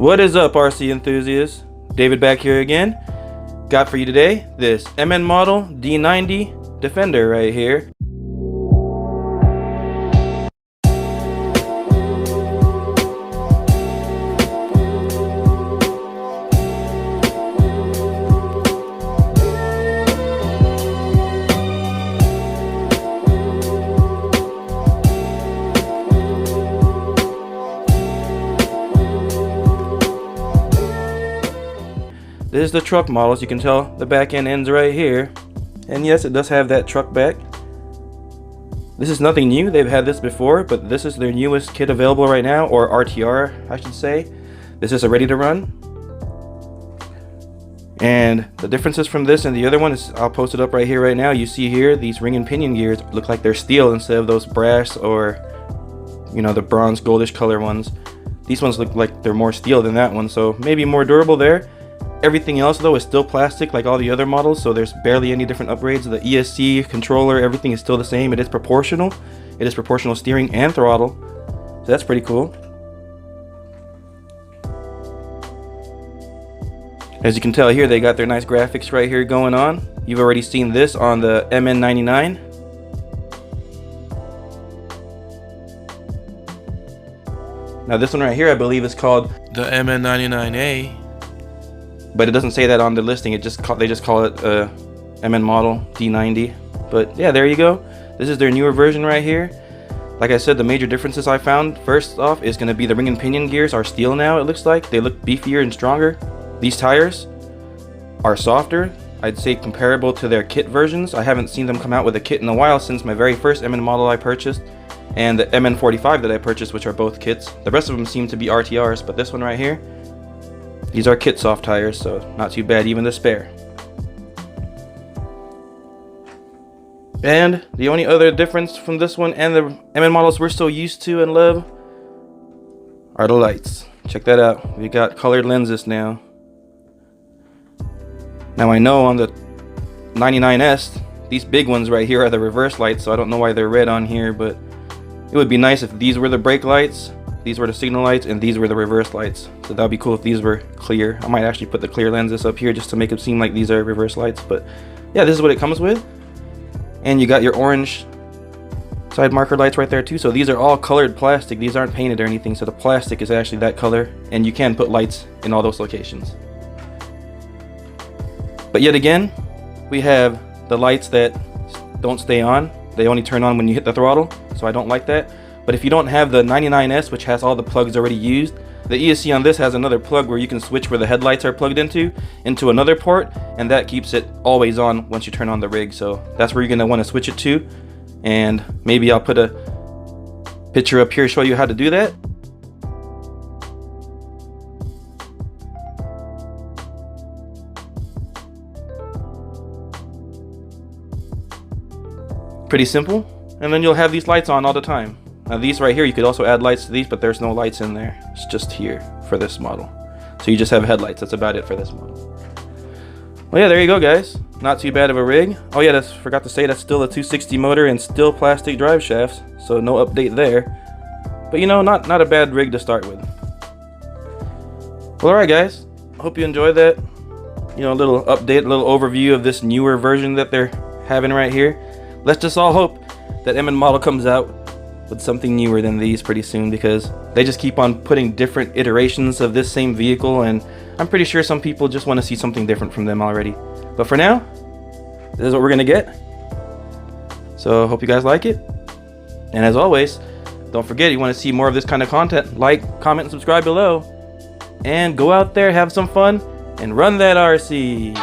What is up, RC enthusiasts? David back here again. Got for you today this MN model D90 Defender right here. This is the truck model. As you can tell, the back end ends right here. And yes, it does have that truck back. This is nothing new. They've had this before, but this is their newest kit available right now, or RTR, I should say. This is a ready to run. And the differences from this and the other one is, I'll post it up right here right now. You see here, these ring and pinion gears look like they're steel instead of those brass or, you know, the bronze goldish color ones. These ones look like they're more steel than that one, so maybe more durable there. Everything else though is still plastic like all the other models, so there's barely any different upgrades. The ESC controller, everything is still the same. It is proportional. It is proportional steering and throttle, so that's pretty cool. As you can tell here, they got their nice graphics right here going on. You've already seen this on the MN-99. Now this one right here I believe is called the MN-99A. But it doesn't say that on the listing. They just call it MN model D90. But yeah, there you go. This is their newer version right here. Like I said, the major differences I found, first off, is going to be the ring and pinion gears are steel now. It looks like they look beefier and stronger. These tires are softer. I'd say comparable to their kit versions. I haven't seen them come out with a kit in a while since my very first MN model I purchased and the MN-45 that I purchased, which are both kits. The rest of them seem to be RTRs, but this one right here, these are kit soft tires, so not too bad, even the spare. And the only other difference from this one and the MN models we're so used to and love are the lights. Check that out. We got colored lenses now. Now I know on the 99S, these big ones right here are the reverse lights, so I don't know why they're red on here, but it would be nice if these were the brake lights, these were the signal lights, and these were the reverse lights. So that would be cool if these were clear. I might actually put the clear lenses up here just to make it seem like these are reverse lights. But yeah, this is what it comes with. And you got your orange side marker lights right there too. So these are all colored plastic. These aren't painted or anything. So the plastic is actually that color. And you can put lights in all those locations. But yet again, we have the lights that don't stay on. They only turn on when you hit the throttle. So I don't like that. But if you don't have the 99S, which has all the plugs already used, the ESC on this has another plug where you can switch where the headlights are plugged into another port, and that keeps it always on once you turn on the rig. So that's where you're going to want to switch it to, and maybe I'll put a picture up here to show you how to do that. Pretty simple, and then you'll have these lights on all the time. Now these right here, you could also add lights to these, but there's no lights in there. It's just here for this model. So you just have headlights. That's about it for this model. Well, yeah, there you go, guys. Not too bad of a rig. Oh yeah, forgot to say that's still a 260 motor and still plastic drive shafts. So no update there. But you know, not a bad rig to start with. Well, alright guys. Hope you enjoyed that. You know, a little update, a little overview of this newer version that they're having right here. Let's just all hope that MN model comes out with something newer than these pretty soon, because they just keep on putting different iterations of this same vehicle, and I'm pretty sure some people just want to see something different from them already. But for now, this is what we're gonna get. So hope you guys like it, and as always, don't forget, you want to see more of this kind of content, like, comment, and subscribe below, and go out there, have some fun, and run that RC.